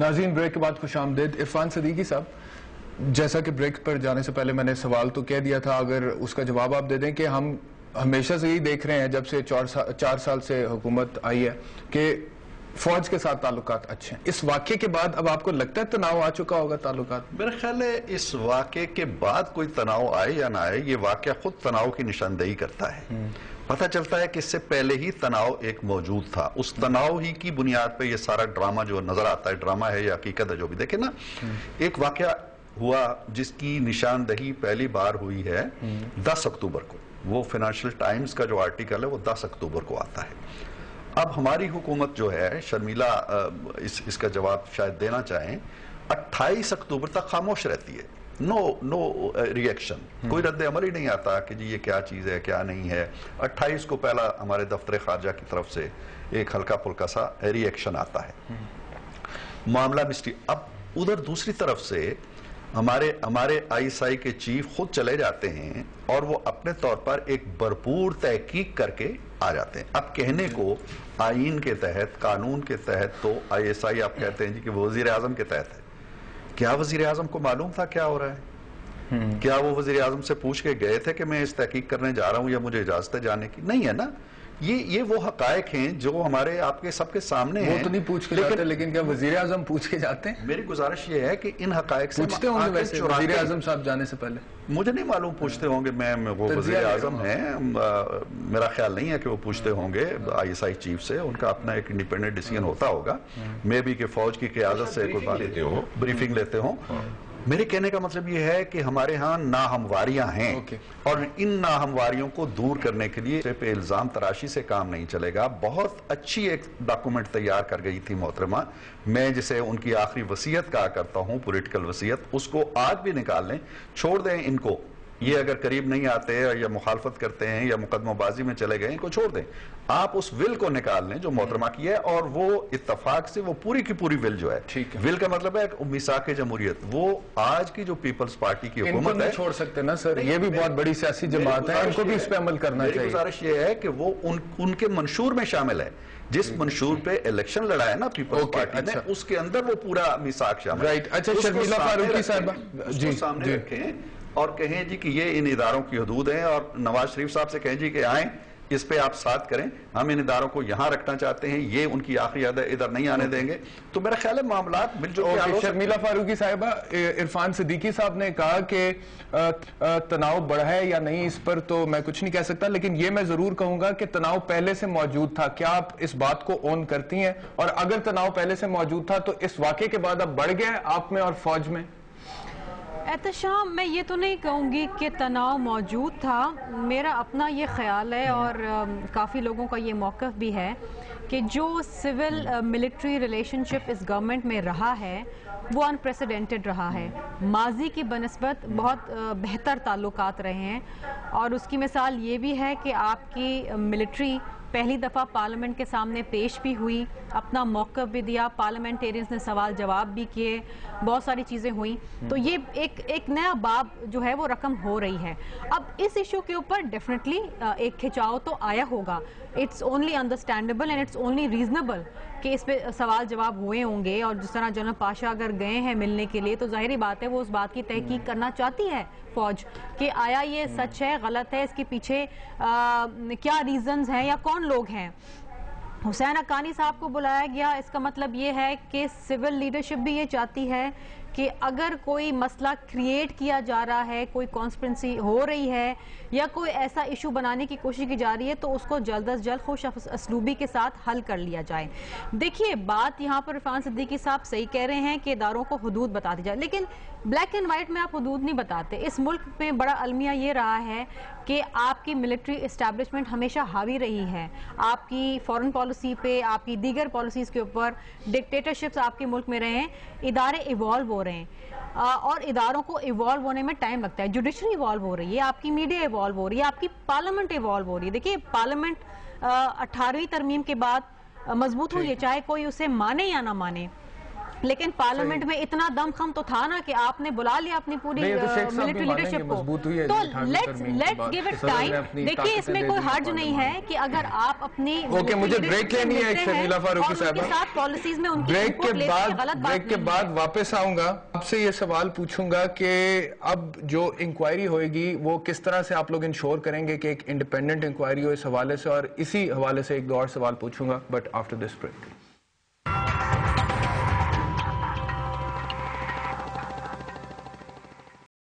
नाज़रीन, ब्रेक के बाद खुशामदीद। इरफान सदीकी साहब, जैसा कि ब्रेक पर जाने से पहले मैंने सवाल तो कह दिया था, अगर उसका जवाब आप दे दें कि हम हमेशा से ही देख रहे हैं जब से 4 साल से हुकूमत आई है कि फौज के साथ ताल्लुकात अच्छे हैं। इस वाक़े के बाद अब आपको लगता है तनाव आ चुका होगा ताल्लुकात? मेरा ख्याल है इस वाक़े के बाद कोई तनाव आए या ना आए, ये वाक़या खुद तनाव की निशानदेही करता है। पता चलता है कि इससे पहले ही तनाव एक मौजूद था। उस तनाव ही की बुनियाद पे ये सारा ड्रामा जो नजर आता है, ड्रामा है या हकीकत है जो भी देखे ना, एक वाक़या हुआ जिसकी निशानदेही पहली बार हुई है 10 अक्टूबर को। वो फाइनेंशियल टाइम्स का जो आर्टिकल है वो 10 अक्टूबर को आता है। अब हमारी हुकूमत जो है, शर्मिला इसका जवाब शायद देना चाहें, 28 अक्टूबर तक खामोश रहती है। नो रिएक्शन, कोई रद्द अमल ही नहीं आता कि जी ये क्या चीज़ है क्या नहीं है। 28 को पहला हमारे दफ्तर खारजा की तरफ से एक हल्का फुल्का सा रिएक्शन आता है, मामला मिस्ट्री। अब उधर दूसरी तरफ से हमारे ISI के चीफ खुद चले जाते हैं और वो अपने तौर पर एक भरपूर तहकीक करके आ जाते हैं। अब कहने को आईन के तहत, कानून के तहत तो ISI आप कहते हैं जी कि वजीर आजम के तहत है। क्या वजीर आजम को मालूम था क्या हो रहा है? क्या वो वजीर आजम से पूछ के गए थे कि मैं इस तहकीक करने जा रहा हूं या मुझे इजाजत है जाने की? नहीं है ना। ये वो हकायक हैं जो हमारे आपके सबके सामने हैं। वो तो नहीं पूछ के जाते, लेकिन क्या वजीर आजम पूछ के जाते हैं? मेरी गुजारिश ये है कि इन हकायक से पूछते होंगे वैसे वजीर आजम साहब जाने से पहले। मुझे नहीं मालूम पूछते होंगे, मैं वो वजीर आजम हैं, मेरा ख्याल नहीं है कि वो पूछते होंगे ISI चीफ से। उनका अपना एक इंडिपेंडेंट डिसीजन होता होगा, मे बी कि फौज की क़यादत से कोई बात ब्रीफिंग लेते हो। मेरे कहने का मतलब यह है कि हमारे यहाँ नाहमवारियां हैं और इन नाहमवारियों को दूर करने के लिए पे इल्जाम तराशी से काम नहीं चलेगा। बहुत अच्छी एक डॉक्यूमेंट तैयार कर गई थी मोहतरमा, मैं जिसे उनकी आखिरी वसीयत कहा करता हूं, पॉलिटिकल वसीयत, उसको आज भी निकाल लें, छोड़ दें इनको। ये अगर करीब नहीं आते या मुखालफत करते हैं या मुकदमाबाजी में चले गए, इनको छोड़ दें। आप उस विल को निकाल लें जो मोहतरमा की है, और वो इत्तफाक से वो पूरी की पूरी विल जो है, विल का मतलब है मिसाक जमहूरियत, वो आज की जो पीपल्स पार्टी की हुकूमत है। छोड़ सकते ना सर, ये भी बहुत बड़ी सियासी जमात है, इनको भी इस पे अमल करना चाहिए। गुजारिश ये है कि वो उनके मंशूर में शामिल है। जिस मंशूर पे इलेक्शन लड़ा है ना पीपल्स पार्टी ने, उसके अंदर वो पूरा मिसाक शामिल है। अच्छा, शर्मिला फारूकी साहबा जी सामने रखें और कहें जी कि ये इन इदारों की हदूद हैं, और नवाज शरीफ साहब से कहें जी कि आए इस पे आप साथ करें, हम इन इदारों को यहां रखना चाहते हैं, ये उनकी आखिरी याद इधर नहीं आने देंगे। तो मेरा ख्याल है मामला मिलजुल। शर्मिला फारूकी साहिबा, इरफान सिद्दीकी साहब ने कहा कि तनाव बढ़ा है या नहीं, इस पर तो मैं कुछ नहीं कह सकता, लेकिन ये मैं जरूर कहूंगा कि तनाव पहले से मौजूद था। क्या आप इस बात को ऑन करती हैं? और अगर तनाव पहले से मौजूद था तो इस वाकये के बाद अब बढ़ गया आप में और फौज में? एहतशाम, मैं ये तो नहीं कहूँगी कि तनाव मौजूद था। मेरा अपना ये ख्याल है और काफ़ी लोगों का ये मौक़िफ़ भी है कि जो सिविल मिलिट्री रिलेशनशिप इस गवर्नमेंट में रहा है वो अनप्रेसिडेंटेड रहा है। माजी की बनिस्बत बहुत बेहतर ताल्लुकात रहे हैं, और उसकी मिसाल ये भी है कि आपकी मिलिट्री पहली दफ़ा पार्लियामेंट के सामने पेश भी हुई, अपना मौक़िफ़ भी दिया, पार्लियामेंटेरियंस ने सवाल जवाब भी किए, बहुत सारी चीज़ें हुई। तो ये एक नया बाब जो है वो रकम हो रही है। अब इस इशू के ऊपर डेफिनेटली एक खिंचाव तो आया होगा। It's only understandable and it's only reasonable कि इस पे सवाल जवाब हुए होंगे, और जिस तरह जनरल पाशा अगर गए हैं मिलने के लिए तो जाहिर बात है वो उस बात की तहकीक करना चाहती है फौज कि आया ये सच है गलत है, इसके पीछे क्या रीजंस हैं या कौन लोग हैं। हुसैन हक्कानी साहब को बुलाया गया, इसका मतलब ये है कि सिविल लीडरशिप भी ये चाहती है कि अगर कोई मसला क्रिएट किया जा रहा है, कोई कॉन्स्पिरेंसी हो रही है या कोई ऐसा इशू बनाने की कोशिश की जा रही है, तो उसको जल्द अज जल्द खुश असलूबी के साथ हल कर लिया जाए। देखिए, बात यहाँ पर इरफान सिद्दीकी साहब सही कह रहे हैं कि इदारों को हुदूद बता दी जाए, लेकिन ब्लैक एंड वाइट में आप हुदूद नहीं बताते। इस मुल्क में बड़ा अलमिया ये रहा है कि आपकी मिलिट्री इस्टेब्लिशमेंट हमेशा हावी रही है आपकी फॉरेन पॉलिसी पे, आपकी दीगर पॉलिसीज़ के ऊपर। डिक्टेटरशिप्स आपके मुल्क में रहे हैं, इदारे इवॉल्व हो रहे हैं और इदारों को इवॉल्व होने में टाइम लगता है। जुडिशरी इवॉल्व हो रही है, आपकी मीडिया इवॉल्व हो रही है, आपकी पार्लियामेंट इवॉल्व हो रही है। देखिए, पार्लियामेंट 18वीं तरमीम के बाद मजबूत हुई है, चाहे कोई उसे माने या ना माने। लेकिन पार्लियामेंट में इतना दमखम तो था ना कि आपने बुला लिया अपनी पूरी मिलिट्री लीडरशिप को, तो लेट्स गिव इट टाइम। देखिए इसमें कोई हर्ज नहीं है कि अगर आप अपनी मुझे ब्रेक लेनी है शर्मिला फारूकी साहब, पॉलिसीज में उनकी ब्रेक के बाद वापस आऊंगा, आपसे ये सवाल पूछूंगा कि अब जो इंक्वायरी होगी वो किस तरह से आप लोग इंश्योर करेंगे कि एक इंडिपेंडेंट इंक्वायरी हो इस हवाले से, और इसी हवाले से एक दो और सवाल पूछूंगा, बट आफ्टर दिस ब्रेक।